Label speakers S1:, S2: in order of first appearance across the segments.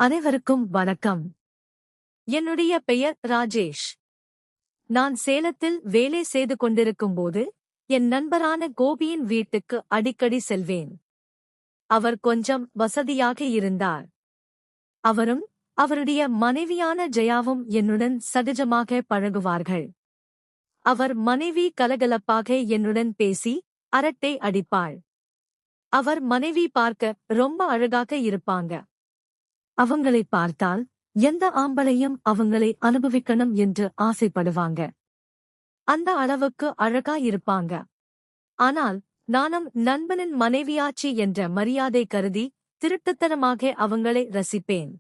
S1: அனைவருக்கும் வணக்கம். என்னுடைய பெயர் ராஜேஷ். நான் சேலத்தில் வேலை செய்து கொண்டிருக்கும்போது என் நண்பரான கோபியின் வீட்டுக்கு அடிக்கடி செல்வேன். அவர் கொஞ்சம் வசதியாக இருந்தார். அவரும் அவருடைய மனைவியான ஜெயாவும் என்னுடன் சகஜமாக பழகுவார்கள். அவர் மனைவி கலகலப்பாக என்னுடன் பேசி அரட்டை அடிப்பாள். அவர் மனைவி பார்க்க ரொம்ப அழகாக இருப்பாங்க. அவங்களை பார்த்தால் எந்த ஆம்பளையும் அவங்களை அனுபவிக்கணும் என்று ஆசைப்படுவாங்க. அந்த அளவுக்கு அழகா இருப்பாங்க. ஆனால் நானும் நண்பனின் மனைவியாச்சி என்ற மரியாதை கருதி திருட்டுத்தனமாக அவங்களை ரசிப்பேன்.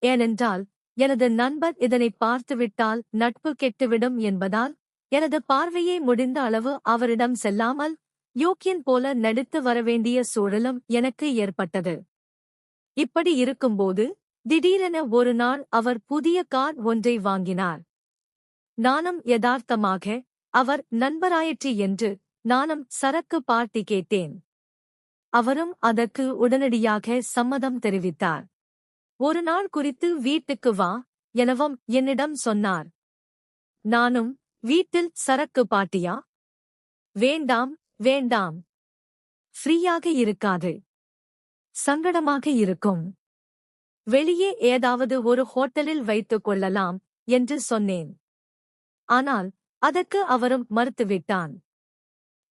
S1: ஏனென்றால் எனது நண்பர் இதனை பார்த்துவிட்டால் நட்பு கெட்டுவிடும் என்பதால் எனது பார்வையை முடிந்த அளவு அவரிடம் செல்லாமல் யோக்கியன் போல நடித்து வரவேண்டிய சூழலும் எனக்கு ஏற்பட்டது. இப்படி இருக்கும்போது திடீரென ஒரு நாள் அவர் புதிய கார் ஒன்றை வாங்கினார். நானும் யதார்த்தமாக அவர் நண்பராயிற்று என்று நானும் சரக்கு பார்ட்டி கேட்டேன். அவரும் அதற்கு உடனடியாக சம்மதம் தெரிவித்தார். ஒரு நாள் குறித்து வீட்டுக்கு வா எனவும் என்னிடம் சொன்னார். நானும் வீட்டில் சரக்கு பார்ட்டியா? வேண்டாம் வேண்டாம், ஃப்ரீயாக இருக்காது, சங்கடமாக இருக்கும், வெளியே ஏதாவது ஒரு ஹோட்டலில் வைத்துக் கொள்ளலாம் என்று சொன்னேன். ஆனால் அதற்கு அவரும் மறுத்துவிட்டான்.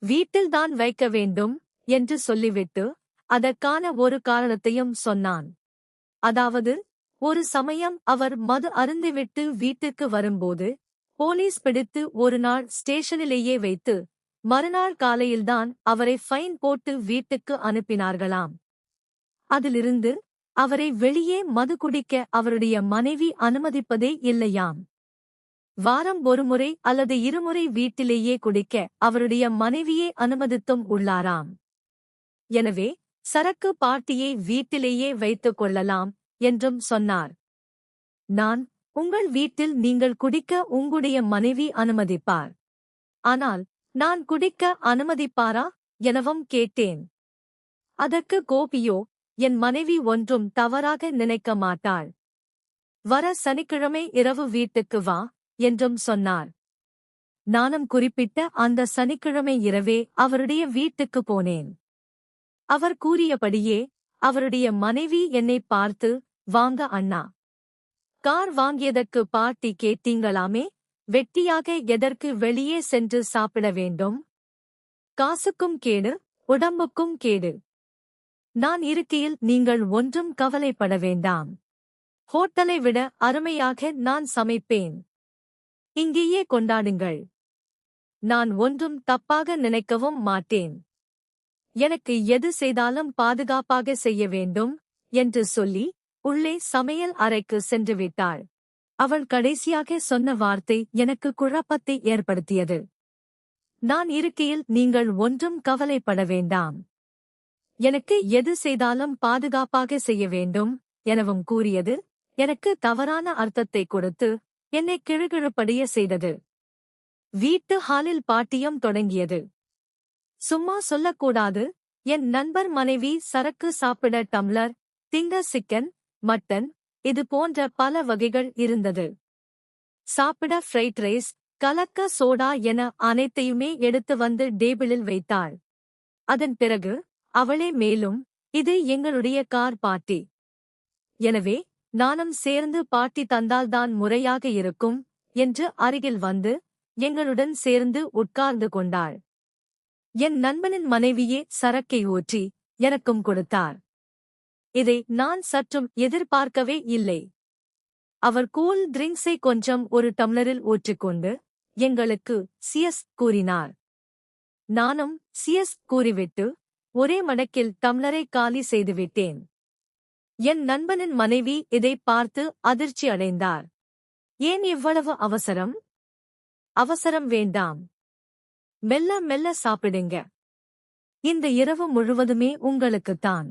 S1: வீட்டில்தான் வைக்க வேண்டும் என்று சொல்லிவிட்டு அதற்கான ஒரு காரணத்தையும் சொன்னான். அதாவது ஒரு சமயம் அவர் மது அருந்திவிட்டு வீட்டுக்கு வரும்போது போலீஸ் பிடித்து ஒரு நாள் ஸ்டேஷனிலேயே வைத்து மறுநாள் காலையில்தான் அவரை ஃபைன் போட்டு வீட்டுக்கு அனுப்பினார்களாம். அதிலிருந்து அவரை வெளியே மது குடிக்க அவருடைய மனைவி அனுமதிப்பதே இல்லையாம். வாரம் ஒருமுறை அல்லது இருமுறை வீட்டிலேயே குடிக்க அவருடைய மனைவியே அனுமதித்தும் உள்ளாராம். எனவே சரக்கு பார்ட்டியை வீட்டிலேயே வைத்துக் கொள்ளலாம் என்றும் சொன்னார். நான், உங்கள் வீட்டில் நீங்கள் குடிக்க உங்களுடைய மனைவி அனுமதிப்பார், ஆனால் நான் குடிக்க அனுமதிப்பாரா எனவும் கேட்டேன். அதற்கு கோபியோ, என் மனைவி ஒன்றும் தவறாக நினைக்க மாட்டாள், வர சனிக்கிழமை இரவு வீட்டுக்கு வா என்றும் சொன்னார். நானும் குறிப்பிட்ட அந்த சனிக்கிழமை இரவே அவருடைய வீட்டுக்கு போனேன். அவர் கூறியபடியே அவருடைய மனைவி என்னை பார்த்து, வாங்க அண்ணா, கார் வாங்கியதற்கு பார்ட்டி கேட்டீங்களாமே, வெட்டியாக எதற்கு வெளியே சென்று சாப்பிட வேண்டும்? காசுக்கும் கேடு, உடம்புக்கும் கேடு. நான் இருக்கையில் நீங்கள் ஒன்றும் கவலைப்பட வேண்டாம். ஹோட்டலை விட அருமையாக நான் சமைப்பேன். இங்கேயே கொண்டாடுங்கள். நான் ஒன்றும் தப்பாக நினைக்கவும் மாட்டேன். எனக்கு எது செய்தாலும் பாதுகாப்பாக செய்ய வேண்டும் என்று சொல்லி உள்ளே சமையல் அறைக்கு சென்று விட்டாள். அவள் கடைசியாக சொன்ன வார்த்தை எனக்கு குழப்பத்தை ஏற்படுத்தியது. நான் இருக்கையில் நீங்கள் ஒன்றும் கவலைப்பட வேண்டாம், எனக்கு எது செய்தாலும் பாதுகாப்பாக செய்ய வேண்டும் எனவும் கூறியது எனக்கு தவறான அர்த்தத்தை கொடுத்து என்னை கிழுகிழுப்படைய செய்தது. வீட்டு ஹாலில் பாட்டியம் தொடங்கியது. சும்மா சொல்லக்கூடாது, என் நண்பர் மனைவி சரக்கு சாப்பிட டம்ளர், திங்க சிக்கன், மட்டன், இது போன்ற பல வகைகள் இருந்தது. சாப்பிட ஃப்ரைட் ரைஸ், கலக்க சோடா என அனைத்தையுமே எடுத்து வந்து டேபிளில் வைத்தாள். அதன் பிறகு அவளே மேலும், இது எங்களுடைய கார் பார்ட்டி, எனவே நானும் சேர்ந்து பார்ட்டி தந்தால்தான் முறையாக இருக்கும் என்று அருகில் வந்து எங்களுடன் சேர்ந்து உட்கார்ந்து கொண்டாள். என் நண்பனின் மனைவியே சரக்கை ஊற்றி எனக்கும் கொடுத்தார். இதை நான் சற்றும் எதிர்பார்க்கவே இல்லை. அவர் கூல் ட்ரிங்க்ஸை கொஞ்சம் ஒரு டம்ளரில் ஊற்றிக்கொண்டு எங்களுக்கு சியஸ் கூறினார். நானும் சியஸ் கூறிவிட்டு ஒரே மடக்கில் டம்ளரை காலி செய்துவிட்டேன். என் நண்பனின் மனைவி இதை பார்த்து அதிர்ச்சி அடைந்தார். ஏன் இவ்வளவு அவசரம்? அவசரம் வேண்டாம், மெல்ல மெல்ல சாப்பிடுங்க, இந்த இரவு முழுவதுமே உங்களுக்குத்தான்,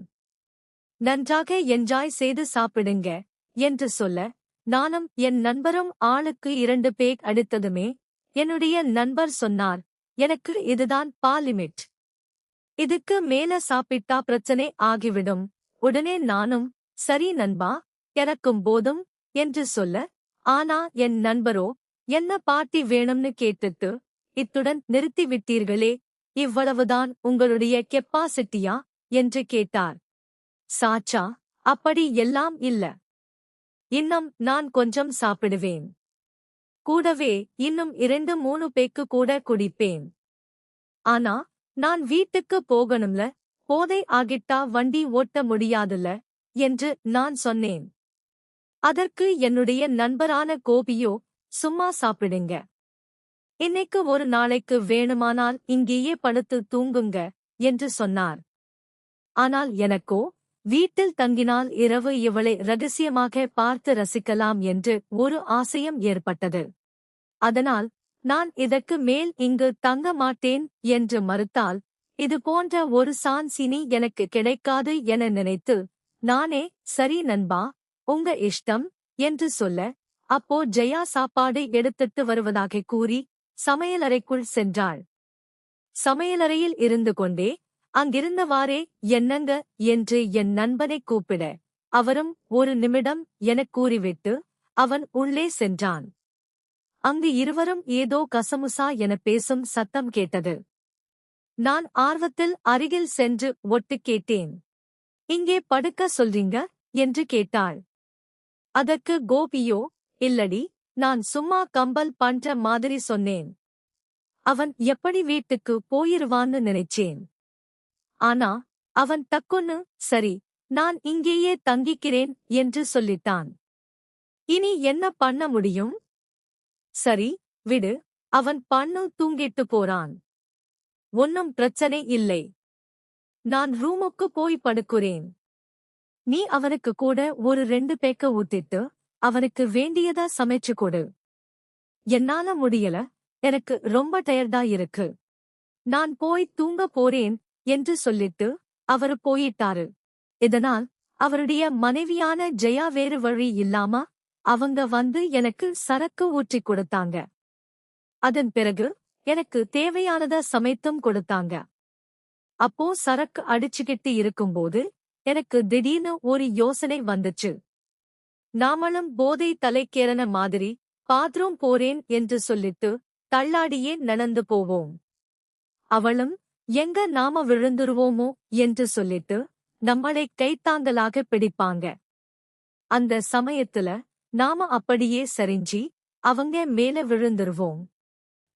S1: நன்றாக என்ஜாய் செய்து சாப்பிடுங்க என்று சொல்ல, நானும் என் நண்பரும் ஆளுக்கு 2 பேக் அடித்ததுமே என்னுடைய நண்பர் சொன்னார், எனக்கு இதுதான் லிமிட், இதுக்கு மேல சாப்பிட்டா பிரச்சனை ஆகிவிடும். உடனே நானும், சரி நண்பா, இறக்கும் போதும் என்று சொல்ல, ஆனா என் நண்பரோ என்ன பார்ட்டி வேணும்னு கேட்டுட்டு, இத்துடன் நிறுத்திவிட்டீர்களே, இவ்வளவுதான் உங்களுடைய கெப்பாசிட்டியா என்று கேட்டார். சாச்சா, அப்படி எல்லாம் இல்ல. இன்னும் நான் கொஞ்சம் சாப்பிடுவேன். கூடவே இன்னும் 2-3 பேக்கு கூட குடிப்பேன். ஆனா நான் வீட்டுக்கு போகணும்ல, போதை ஆகிட்டா வண்டி ஓட்ட முடியாதுல்ல என்று நான் சொன்னேன். அதற்கு என்னுடைய நண்பரான கோபியோ, சும்மா சாப்பிடுங்க. இன்னைக்கு ஒரு நாளைக்கு வேணுமானால் இங்கேயே படுத்து தூங்குங்க என்று சொன்னார். ஆனால் எனக்கோ, வீட்டில் தங்கினால் இரவு இவளை ரகசியமாக பார்த்து ரசிக்கலாம் என்று ஒரு ஆசையும் ஏற்பட்டது. அதனால் நான் இதற்கு மேல் இங்கு தங்க மாட்டேன் என்று மறுத்தால், இது போன்ற ஒரு சான்சினி எனக்கு கிடைக்காது என நினைத்து, நானே சரி நண்பா, உங்க இஷ்டம் என்று சொல்ல, அப்போ ஜெயா சாப்பாடு எடுத்துட்டு வருவதாக கூறி சமையலறைக்குள் சென்றாள். சமையலறையில் இருந்து கொண்டே அங்கிருந்தவாறே என்னங்க என்று என் நண்பனை கூப்பிட, அவரும் ஒரு நிமிடம் எனக் கூறிவிட்டு அவன் உள்ளே சென்றான். அங்கு இருவரும் ஏதோ கசமுசா என பேசும் சத்தம் கேட்டது. நான் ஆர்வத்தில் அருகில் சென்று ஒட்டு கேட்டேன். இங்கே படுக்க சொல்றீங்க என்று கேட்டாள். அதற்கு கோபியோ, இல்லடி, நான் சும்மா கம்பல் பண்ற மாதிரி சொன்னேன். அவன் எப்படி வீட்டுக்கு போயிருவான்னு நினைச்சேன். ஆனா அவன் டக்குன்னு சரி, நான் இங்கேயே தங்கிக்கிறேன் என்று சொல்லிட்டான். இனி என்ன பண்ண முடியும்? சரி விடு, அவன் பண்ணு தூங்கிட்டு போறான். ஒன்னும் பிரச்சனை இல்லை. நான் ரூமுக்கு போய் படுக்கிறேன். நீ அவனுக்கு கூட ஒரு 2 பேக்க ஊத்திட்டு அவனுக்கு வேண்டியதா சமைச்சு கொடு. என்னால முடியல, எனக்கு ரொம்ப டயர்டா இருக்கு. நான் போய் தூங்க போறேன் என்று சொல்லிட்டு அவரு போயிட்டாரு. இதனால் அவருடைய மனைவியான ஜெயா வேறு வழி இல்லாம அவங்க வந்து எனக்கு சரக்கு ஊற்றிக் கொடுத்தாங்க. அதன் பிறகு எனக்கு தேவையானத சமைத்தும் கொடுத்தாங்க. அப்போ சரக்கு அடிச்சுக்கிட்டு இருக்கும்போது எனக்கு திடீர்னு ஒரு யோசனை வந்துச்சு. நாமளும் போதை தலைக்கேறன மாதிரி பாத்ரூம் போறேன் என்று சொல்லிட்டு தள்ளாடியே நடந்து போவோம். அவளும் எங்க நாம விழுந்துருவோமோ என்று சொல்லிட்டு நம்மளை கைத்தாங்கலாக பிடிப்பாங்க. அந்த சமயத்துல நாம அப்படியே சரிஞ்சி அவங்க மேல விழுந்துருவோம்.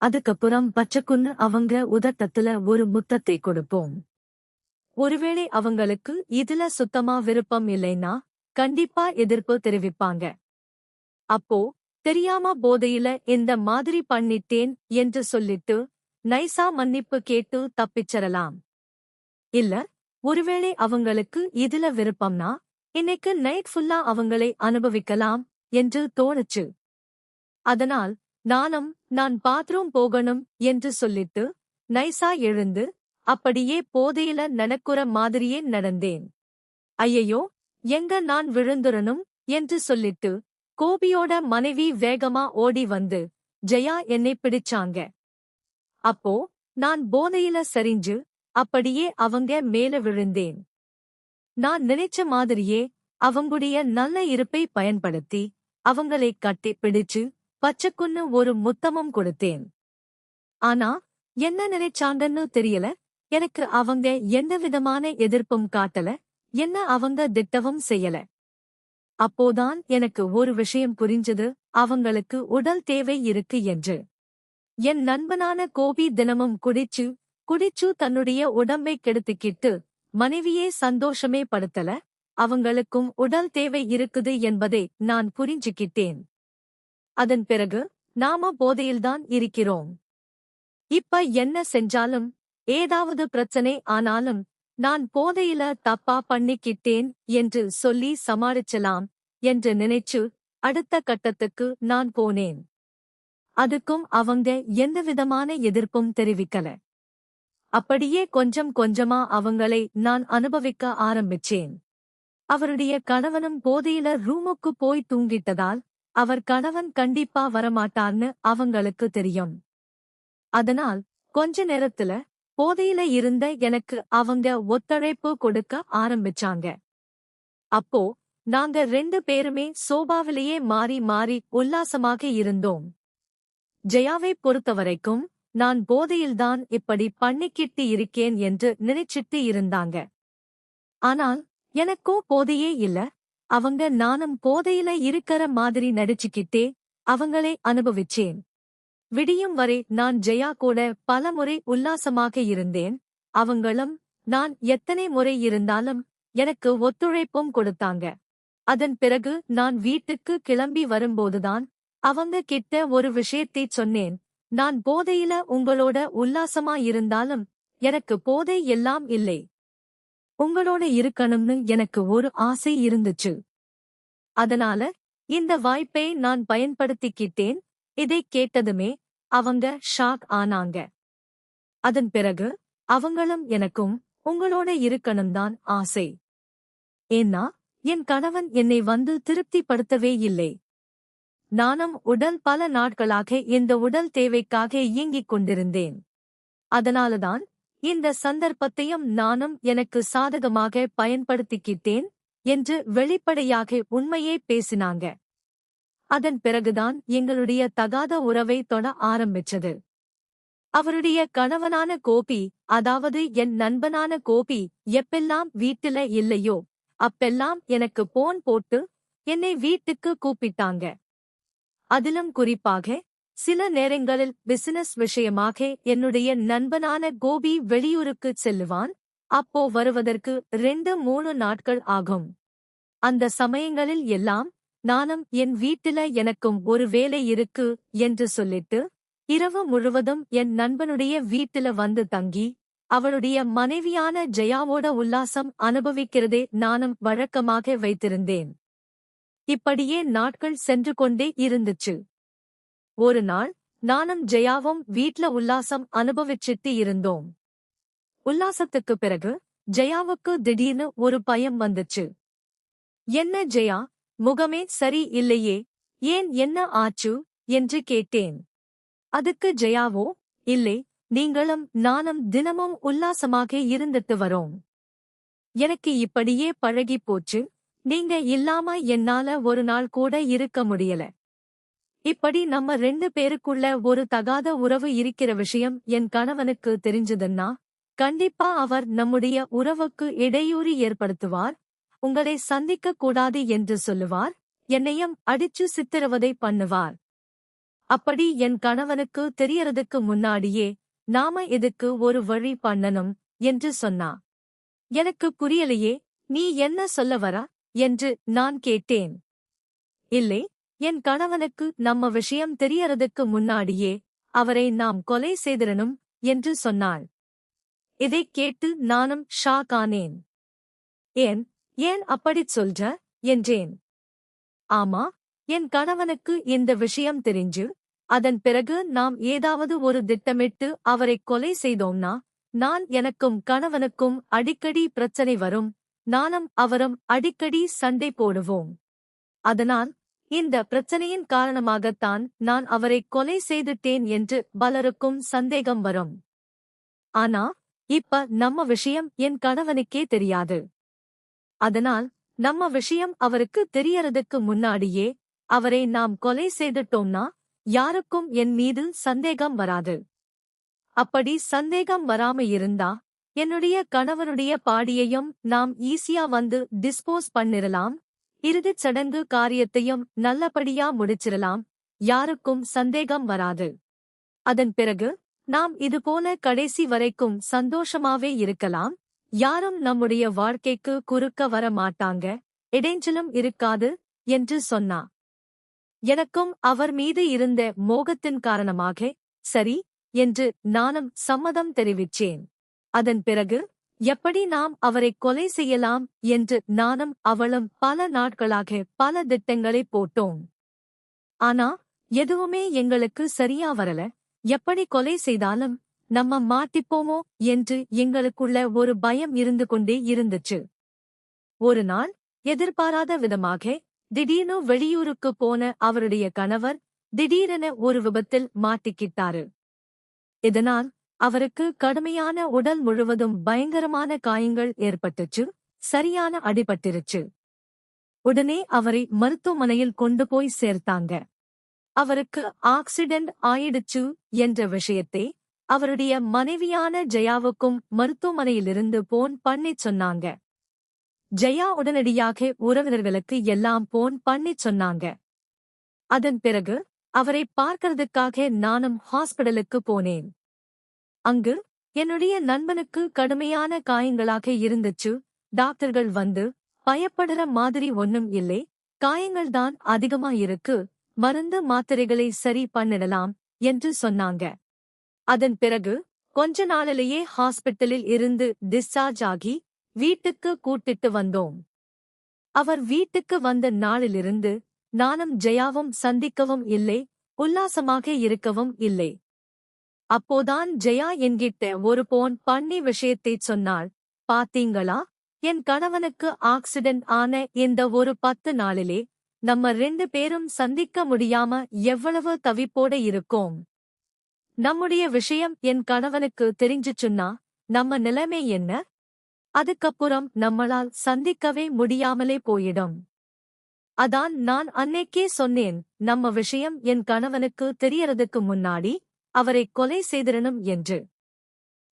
S1: அதுக்கப்புறம் பச்சைக்குன்னு அவங்க உதட்டத்துல ஒரு முத்தத்தை கொடுப்போம். ஒருவேளை அவங்களுக்கு இதுல சுத்தமா விருப்பம் இல்லைன்னா கண்டிப்பா எதிர்ப்பு தெரிவிப்பாங்க. அப்போ தெரியாம போதையில இந்த மாதிரி பண்ணிட்டேன் என்று சொல்லிட்டு நைசா மன்னிப்பு கேட்டு தப்பிச்சரலாம். இல்ல, ஒருவேளை அவங்களுக்கு இதுல விருப்பம்னா இன்னைக்கு நைட் ஃபுல்லா அவங்களை அனுபவிக்கலாம் என்று தோணுச்சு. அதனால் நானும் நான் பாத்ரூம் போகணும் என்று சொல்லிட்டு நைசா எழுந்து அப்படியே போதையில நடக்குற மாதிரியே நடந்தேன். ஐயையோ, எங்க நான் விழுந்துறணும் என்று சொல்லிட்டு கோபியோட மனைவி வேகமா ஓடி வந்து ஜெயா என்னை பிடிச்சாங்க. அப்போ நான் போதையில சரிஞ்சு அப்படியே அவங்க மேல விழுந்தேன். நான் நினைச்ச மாதிரியே அவங்களுடைய நல்ல இருப்பை பயன்படுத்தி அவங்களை கட்டி பிடிச்சு பச்சைக்குன்னு ஒரு முத்தமும் கொடுத்தேன். ஆனா என்ன நினைச்சாங்கன்னு தெரியல, எனக்கு அவங்க எந்தவிதமான எதிர்ப்பும் காட்டல, என்ன அவங்க திட்டவும் செய்யல. அப்போதான் எனக்கு ஒரு விஷயம் புரிஞ்சது, அவங்களுக்கு உடல் தேவை இருக்கு என்று. என் நண்பனான கோபி தினமும் குடிச்சு தன்னுடைய உடம்பை கெடுத்துக்கிட்டு மனைவியே சந்தோஷமே படுத்தல, அவங்களுக்கும் உடல் தேவை இருக்குது என்பதை நான் புரிஞ்சுக்கிட்டேன். அதன் பிறகு நாம போதையில்தான் இருக்கிறோம். இப்ப என்ன செஞ்சாலும் ஏதாவது பிரச்சனை ஆனாலும் நான் போதையில தப்பா பண்ணிக்கிட்டேன் என்று சொல்லி சமாளிச்சலாம் என்று நினைச்சு அடுத்த கட்டத்துக்கு நான் போனேன். அதுக்கும் அவங்க எந்தவிதமான எதிர்ப்பும் தெரிவிக்கல. அப்படியே கொஞ்சம் கொஞ்சமா அவங்களை நான் அனுபவிக்க ஆரம்பிச்சேன். அவருடைய கணவனும் போதையில ரூமுக்கு போய் தூங்கிட்டதால் அவர் கணவன் கண்டிப்பா வரமாட்டார்னு அவங்களுக்கு தெரியும். அதனால் கொஞ்ச நேரத்துல போதையில இருந்த எனக்கு அவங்க ஒத்துழைப்பு கொடுக்க ஆரம்பிச்சாங்க. அப்போ நாங்க 2 பேருமே சோபாவிலேயே மாறி மாறி உல்லாசமாக இருந்தோம். ஜெயாவை பொறுத்தவரைக்கும் நான் போதையில்தான் இப்படி பண்ணிக்கிட்டு இருக்கேன் என்று நினைச்சிட்டு இருந்தாங்க. ஆனால் எனக்கோ போதையே இல்ல. அவங்க நானும் போதையில இருக்கற மாதிரி நடிச்சுக்கிட்டே அவங்களே அனுபவிச்சேன். விடியும் வரை நான் ஜெயா கூட பலமுறை உல்லாசமாக இருந்தேன். அவங்களும் நான் எத்தனை முறை இருந்தாலும் எனக்கு ஒத்துழைப்பும் கொடுத்தாங்க. அதன் பிறகு நான் வீட்டுக்கு கிளம்பி வரும்போதுதான் அவங்க கிட்ட ஒரு விஷயத்தைச் சொன்னேன். நான் போதையில உங்களோட உல்லாசமா இருந்தாலும் எனக்கு போதை எல்லாம் இல்லை. உங்களோட இருக்கணும்னு எனக்கு ஒரு ஆசை இருந்துச்சு. அதனால இந்த வாய்ப்பை நான் பயன்படுத்திக்கிட்டேன். இதைக் கேட்டதுமே அவங்க ஷாக் ஆனாங்க. அதன் பிறகு அவங்களும் எனக்கும் உங்களோட இருக்கணும்தான் ஆசை. ஏன்னா என் கணவன் என்னை வந்து திருப்திப்படுத்தவே இல்லை. நானும் உடல் பல நாட்களாக இந்த உடல் தேவைக்காக இயங்கிக் கொண்டிருந்தேன். அதனாலதான் இந்த சந்தர்ப்பத்தையும் நானும் எனக்கு சாதகமாக பயன்படுத்திக்கிட்டேன் என்று வெளிப்படையாக உண்மையே பேசினாங்க. அதன் பிறகுதான் எங்களுடைய தகாத உறவை தொட ஆரம்பிச்சது. அவருடைய கணவனான கோபி, அதாவது என் நண்பனான கோபி எப்பெல்லாம் வீட்டில இல்லையோ அப்பெல்லாம் எனக்கு போன் போட்டு என்னை வீட்டுக்கு கூப்பிட்டாங்க. அதிலும் குறிப்பாக சில நேரங்களில் பிசினஸ் விஷயமாக என்னுடைய நண்பனான கோபி வெளியூருக்கு செல்லுவான். அப்போ வருவதற்கு 2-3 நாட்கள் ஆகும். அந்த சமயங்களில் எல்லாம் நானும் என் வீட்டில எனக்கும் ஒரு வேலை இருக்கு என்று சொல்லிட்டு இரவு முழுவதும் என் நண்பனுடைய வீட்டில வந்து தங்கி அவளுடைய மனைவியான ஜெயாவோட உல்லாசம் அனுபவிக்கிறதே நானும் வழக்கமாக வைத்திருந்தேன். இப்படியே நாட்கள் சென்று கொண்டே இருந்துச்சு. ஒரு நாள் நானும் ஜெயாவும் வீட்ல உல்லாசம் அனுபவிச்சிட்டு இருந்தோம். உல்லாசத்துக்குப் பிறகு ஜெயாவுக்கு திடீர்னு ஒரு பயம் வந்துச்சு. என்ன ஜெயா, முகமே சரி இல்லையே, ஏன் என்ன ஆச்சு என்று கேட்டேன். அதுக்கு ஜெயாவோ, இல்லை, நீங்களும் நானும் தினமும் உல்லாசமாக இருந்துட்டு வரோம். எனக்கு இப்படியே பழகிப் போச்சு. நீங்க இல்லாம என்னால ஒரு நாள் கூட இருக்க முடியல. இப்படி நம்ம 2 பேருக்குள்ள ஒரு தகாத உறவு இருக்கிற விஷயம் என் கணவனுக்கு தெரிஞ்சதுன்னா கண்டிப்பா அவர் நம்முடைய உறவுக்கு இடையூறு ஏற்படுத்துவார். உங்களை சந்திக்க கூடாது என்று சொல்லுவார். என்னையும் அடிச்சு சித்திரவதை பண்ணுவார். அப்படி என் கணவனுக்கு தெரியறதுக்கு முன்னாடியே நாம இதுக்கு ஒரு வழி பண்ணணும் என்று சொன்னா. எனக்கு புரியலையே, நீ என்ன சொல்ல வர என்று நான் கேட்டேன். இல்லை, என் கணவனுக்கு நம்ம விஷயம் தெரியறதுக்கு முன்னாடியே அவரை நாம் கொலை செய்திரணும் என்று சொன்னாள். இதைக் கேட்டு நானும் ஷாக் ஆனேன். ஏன் அப்படிச் சொல்ற என்றேன். ஆமா, என் கணவனுக்கு இந்த விஷயம் தெரிஞ்சு அதன் பிறகு நாம் ஏதாவது ஒரு திட்டமிட்டு அவரை கொலை செய்தோம்னா நான் எனக்கும் கணவனுக்கும் அடிக்கடி பிரச்சனை வரும். நானும் அவரும் அடிக்கடி சண்டை போடுவோம். அதனால் இந்த பிரச்சனையின் காரணமாகத்தான் நான் அவரை கொலை செய்துட்டேன் என்று பலருக்கும் சந்தேகம் வரும். ஆனா இப்ப நம்ம விஷயம் என் கணவனுக்கே தெரியாது. அதனால் நம்ம விஷயம் அவருக்கு தெரியறதுக்கு முன்னாடியே அவரை நாம் கொலை செய்துட்டோம்னா யாருக்கும் என் மீது சந்தேகம் வராது. அப்படி சந்தேகம் வராம இருந்தா என்னுடைய கணவனுடைய பாடியையும் நாம் ஈஸியா வந்து டிஸ்போஸ் பண்ணிரலாம். இறுதிச் சடங்கு காரியத்தையும் நல்லபடியா முடிச்சிரலாம். யாருக்கும் சந்தேகம் வராது. அதன் பிறகு நாம் இதுபோல கடைசி வரைக்கும் சந்தோஷமாவே இருக்கலாம். யாரும் நம்முடைய வாழ்க்கைக்கு குறுக்க வர மாட்டாங்க, இடைஞ்சலும் இருக்காது என்று சொன்னா. எனக்கும் அவர் மீது இருந்த மோகத்தின் காரணமாக சரி என்று நானும் சம்மதம் தெரிவிச்சேன். அதன் பிறகு எப்படி நாம் அவரை கொலை செய்யலாம் என்று நானும் அவளும் பல நாட்களாக பல திட்டங்களை போட்டோம். ஆனா எதுவுமே எங்களுக்கு சரியா வரல. எப்படி கொலை செய்தாலும் நம்ம மாட்டிப்போமோ என்று எங்களுக்குள்ள ஒரு பயம் இருந்து கொண்டே இருந்துச்சு. ஒரு நாள் எதிர்பாராத விதமாக திடீர்னு வெளியூருக்கு போன அவருடைய கணவர் திடீரென ஒரு விபத்தில் மாட்டிக்கிட்டாரு. இதனால் அவருக்கு கடுமையான உடல் முழுவதும் பயங்கரமான காயங்கள் ஏற்பட்டுச்சு. சரியான அடிபட்டிருச்சு. உடனே அவரை மருத்துவமனையில் கொண்டு போய் சேர்த்தாங்க. அவருக்கு ஆக்சிடென்ட் ஆயிடுச்சு என்ற விஷயத்தை அவருடைய மனைவியான ஜெயாவுக்கும் மருத்துவமனையிலிருந்து போன் பண்ணிச் சொன்னாங்க. ஜெயா உடனடியாக உறவினர்களுக்கு எல்லாம் போன் பண்ணிச் சொன்னாங்க. அதன் பிறகு அவரை பார்க்கறதுக்காக நானும் ஹாஸ்பிடலுக்கு போனேன். அங்கு என்னுடைய நண்பனுக்கு கடுமையான காயங்களாக இருந்துச்சு. டாக்டர்கள் வந்து, பயப்படுற மாதிரி ஒன்னும் இல்லை, காயங்கள்தான் அதிகமா இருக்கு, மருந்து மாத்திரைகளை சரி பண்ணிடலாம் என்று சொன்னாங்க. அதன் பிறகு கொஞ்ச நாளிலேயே ஹாஸ்பிட்டலில் இருந்து டிஸ்சார்ஜ் ஆகி வீட்டுக்கு கூட்டிட்டு வந்தோம். அவர் வீட்டுக்கு வந்த நாளிலிருந்து நானும் ஜெயாவும் சந்திக்கவும் இல்லை, உல்லாசமாக இருக்கவும் இல்லை. அப்போதான் ஜெயா என்கிட்ட ஒரு போன் பண்ணி விஷயத்தைச் சொன்னாள். பாத்தீங்களா, என் கணவனுக்கு ஆக்சிடென்ட் ஆன இந்த ஒரு 10 நாளிலே நம்ம 2 பேரும் சந்திக்க முடியாம எவ்வளவு தவிப்போட இருக்கோம். நம்முடைய விஷயம் என் கணவனுக்கு தெரிஞ்சுச்சுன்னா நம்ம நிலைமை என்ன? அதுக்கப்புறம் நம்மளால் சந்திக்கவே முடியாமலே போயிடும். அதான் நான் அன்னைக்கே சொன்னேன், நம்ம விஷயம் என் கணவனுக்கு தெரியறதுக்கு முன்னாடி அவரை கொலை செய்திரணும் என்று.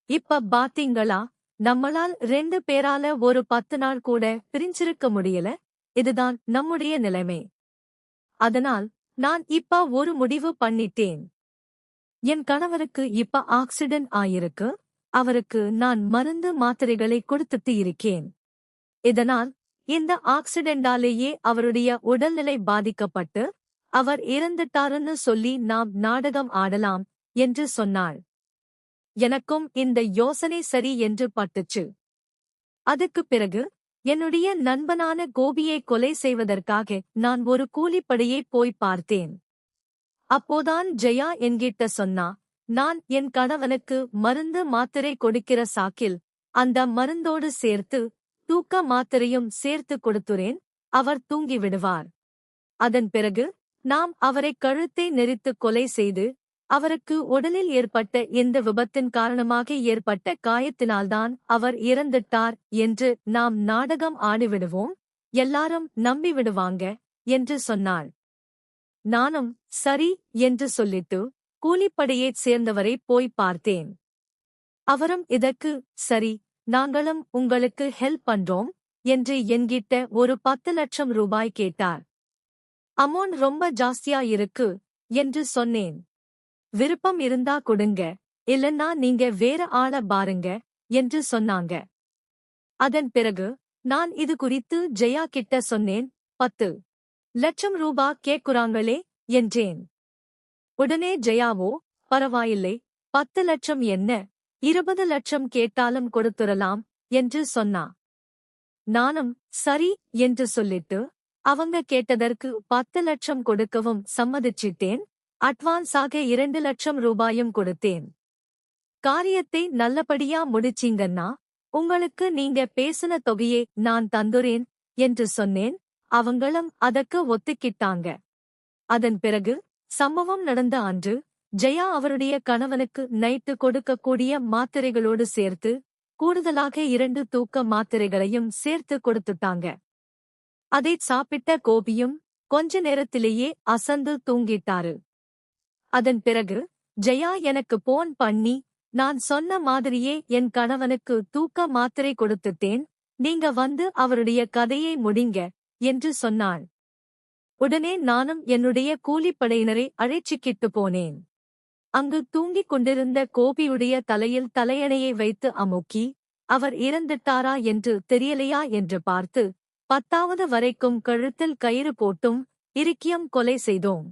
S1: இப்ப பாத்தீங்களா, நம்மளால் 2 பேரால ஒரு 10 நாள் கூட பிரிஞ்சிருக்க முடியல. இதுதான் நம்முடைய நிலைமை. அதனால் நான் இப்ப ஒரு முடிவு பண்ணிட்டேன். என் கணவருக்கு இப்ப ஆக்சிடென்ட் ஆயிருக்கு. அவருக்கு நான் மருந்து மாத்திரைகளை கொடுத்துட்டு இருக்கேன். இதனால் இந்த ஆக்சிடென்டாலேயே அவருடைய உடல்நிலை பாதிக்கப்பட்டு அவர் இறந்துட்டாருன்னு சொல்லி நாம் நாடகம் ஆடலாம் என்று சொன்னாள். எனக்கும் இந்த யோசனை சரி என்று பட்டுச்சு. அதுக்குப் பிறகு என்னுடைய நண்பனான கோபியை கொலை செய்வதற்காக நான் ஒரு கூலிப்படையை போய் பார்த்தேன். அப்போதான் ஜெயா என்கிட்ட சொன்னா, நான் என் கணவனுக்கு மருந்து மாத்திரை கொடுக்கிற சாக்கில் அந்த மருந்தோடு சேர்த்து தூக்க மாத்திரையும் சேர்த்து கொடுத்துறேன், அவர் தூங்கிவிடுவார். அதன் பிறகு நாம் அவரை கழுத்தை நெரித்து கொலை செய்து அவருக்கு உடலில் ஏற்பட்ட இந்த விபத்தின் காரணமாக ஏற்பட்ட காயத்தினால்தான் அவர் இறந்துட்டார் என்று நாம் நாடகம் ஆடிவிடுவோம், எல்லாரும் நம்பிவிடுவாங்க என்று சொன்னாள். நானும் சரி என்று சொல்லிட்டு கூலிப்படையைச் சேர்ந்தவரை போய் பார்த்தேன். அவரும் இதற்கு சரி, நாங்களும் உங்களுக்கு ஹெல்ப் பண்றோம் என்று என்கிட்ட ஒரு 10 லட்சம் ரூபாய் கேட்டார். அமௌண்ட் ரொம்ப ஜாஸ்தியா இருக்கு என்று சொன்னேன். விருப்பம் இருந்தா கொடுங்க, இல்லன்னா நீங்க வேற ஆள பாருங்க என்று சொன்னாங்க. அதன் பிறகு நான் இது குறித்து ஜெயா கிட்ட சொன்னேன். 10 லட்சம் ரூபா கேக்குறாங்களே என்றேன். உடனே ஜெயாவோ, பரவாயில்லை, 10 லட்சம் என்ன, 20 லட்சம் கேட்டாலும் கொடுத்துறலாம் என்று சொன்னா. நானும் சரி என்று சொல்லிட்டு அவங்க கேட்டதற்கு 10 லட்சம் கொடுக்கவும் சம்மதிச்சிட்டேன். அட்வான்ஸாக 2 லட்சம் ரூபாயும் கொடுத்தேன். காரியத்தை நல்லபடியா முடிச்சீங்கன்னா உங்களுக்கு நீங்க பேசின தொகையை நான் தந்துறேன் என்று சொன்னேன். அவங்களும் அதற்கு ஒத்துக்கிட்டாங்க. அதன் பிறகு சம்பவம் நடந்த அன்று ஜெயா அவருடைய கணவனுக்கு நைட்டு கொடுக்கக்கூடிய மாத்திரைகளோடு சேர்த்து கூடுதலாக 2 தூக்க மாத்திரைகளையும் சேர்த்து கொடுத்துட்டாங்க. அதை சாப்பிட்ட கோபியும் கொஞ்ச நேரத்திலேயே அசந்து தூங்கிட்டாரு. அதன் பிறகு ஜெயா எனக்கு போன் பண்ணி, நான் சொன்ன மாதிரியே என் கணவனுக்கு தூக்க மாத்திரை கொடுத்துட்டேன், நீங்க வந்து அவருடைய கதையை முடிங்க என்று சொன்னாள். உடனே நானும் என்னுடைய கூலிப்படையினரை அழைச்சிக்கிட்டு போனேன். அங்கு தூங்கிக் கொண்டிருந்த கோபியுடைய தலையில் தலையணையை வைத்து அமுக்கி, அவர் இறந்துட்டாரா என்று தெரியலையா என்று பார்த்து 10வது வரைக்கும் கழுத்தில் கயிறு போட்டும் இறுக்கியும் கொலை செய்தோம்.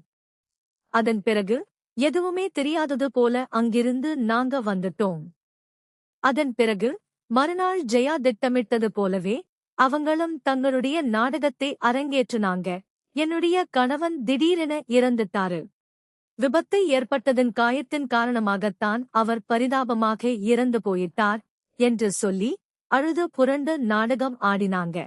S1: அதன் பிறகு எதுவுமே தெரியாதது போல அங்கிருந்து நாங்க வந்துட்டோம். அதன் பிறகு மறுநாள் ஜெயா திட்டமிட்டது போலவே அவங்களும் தங்களுடைய நாடகத்தை அரங்கேற்றினாங்க. என்னுடைய கணவன் திடீரென இறந்துட்டாரு. விபத்து ஏற்பட்டதன் காயத்தின் காரணமாகத்தான் அவர் பரிதாபமாக இறந்து போயிட்டார் என்று சொல்லி அழுது புரண்டு நாடகம் ஆடினாங்க.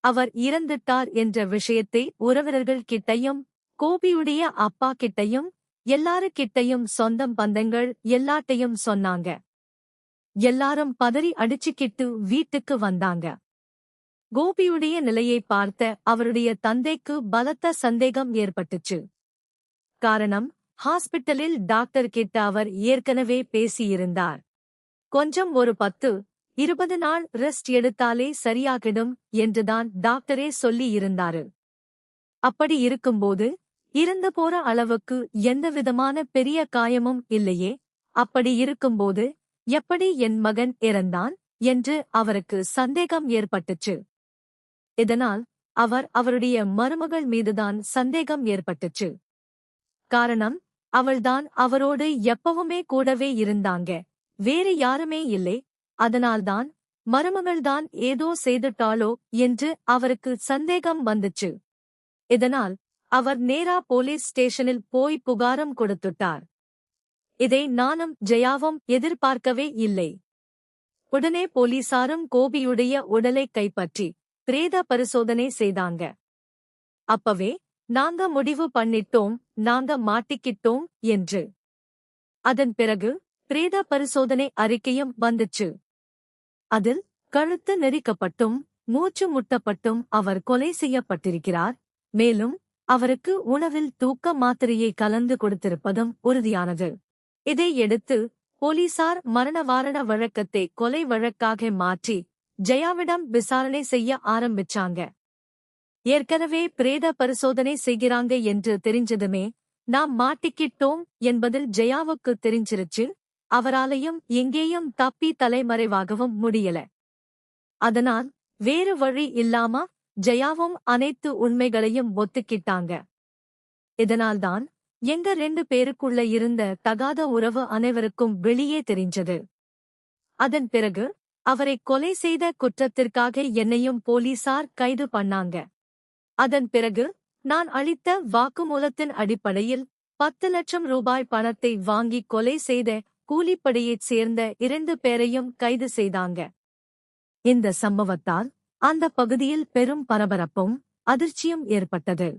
S1: அவர் இறந்துட்டார் என்ற விஷயத்தை உறவினர்கள் கிட்டையும் கோபியுடைய அப்பா கிட்டையும் எல்லாருக்கிட்டையும் சொந்தம் பந்தங்கள் எல்லாட்டையும் சொன்னாங்க. எல்லாரும் பதறி அடிச்சுக்கிட்டு வீட்டுக்கு வந்தாங்க. கோபியுடைய நிலையை பார்த்த அவருடைய தந்தைக்கு பலத்த சந்தேகம் ஏற்பட்டுச்சு. காரணம், ஹாஸ்பிட்டலில் டாக்டர் கிட்ட அவர் ஏற்கனவே பேசியிருந்தார். கொஞ்சம் ஒரு 10-20 நாள் ரெஸ்ட் எடுத்தாலே சரியாகிடும் என்றுதான் டாக்டரே சொல்லி இருந்தாரு. அப்படி இருக்கும்போது இறந்து போற அளவுக்கு எந்தவிதமான பெரிய காயமும் இல்லையே. அப்படி இருக்கும்போது எப்படி என் மகன் இறந்தான் என்று அவருக்கு சந்தேகம் ஏற்பட்டுச்சு. இதனால் அவருடைய மருமகள் மீதுதான் சந்தேகம் ஏற்பட்டுச்சு. காரணம், அவள்தான் அவரோடு எப்பவுமே கூடவே இருந்தாங்க, வேறு யாருமே இல்லை. அதனால்தான் மருமகள்தான் ஏதோ செய்துட்டாளோ என்று அவருக்கு சந்தேகம் வந்துச்சு. இதனால் அவர் நேரா போலீஸ் ஸ்டேஷனில் போய் புகாரம் கொடுத்துட்டார். இதை நானும் ஜெயாவும் எதிர்பார்க்கவே இல்லை. உடனே போலீசாரும் கோபியுடைய உடலை கைப்பற்றி பிரேத பரிசோதனை செய்தாங்க. அப்பவே நாங்க முடிவு பண்ணிட்டோம், நாங்க மாட்டிக்கிட்டோம் என்று. அதன் பிறகு பிரேத பரிசோதனை அறிக்கையும் வந்துச்சு. அதில் கழுத்து நெரிக்கப்பட்டும் மூச்சு முட்டப்பட்டும் அவர் கொலை செய்யப்பட்டிருக்கிறார். மேலும் அவருக்கு உணவில் தூக்க மாத்திரையை கலந்து கொடுத்திருப்பதும் உறுதியானது. இதையடுத்து போலீசார் மரண வாரண வழக்கத்தை கொலை வழக்காக மாற்றி ஜெயாவிடம் விசாரணை செய்ய ஆரம்பிச்சாங்க. ஏற்கனவே பிரேத பரிசோதனை செய்கிறாங்க என்று தெரிஞ்சதுமே நாம் மாட்டிக்கிட்டோம் என்பதில் ஜெயாவுக்கு தெரிஞ்சிருச்சு. அவராலையும் எங்கேயும் தப்பி தலைமறைவாகவும் முடியல. அதனால் வேறு வழி இல்லாம ஜெயாவும் அனைத்து உண்மைகளையும் ஒத்துக்கிட்டாங்க. இதனால்தான் எங்க 2 பேருக்குள்ள இருந்த தகாத உறவு அனைவருக்கும் வெளியே தெரிஞ்சது. அதன் பிறகு அவரை கொலை செய்த குற்றத்திற்காக என்னையும் போலீசார் கைது பண்ணாங்க. அதன் பிறகு நான் அளித்த வாக்குமூலத்தின் அடிப்படையில் 10 லட்சம் ரூபாய் பணத்தை வாங்கி கொலை செய்த கூலிப்படையைச் சேர்ந்த 2 பேரையும் கைது செய்தாங்க. இந்த சம்பவத்தால் அந்த பகுதியில் பெரும் பரபரப்பும் அதிர்ச்சியும் ஏற்பட்டது.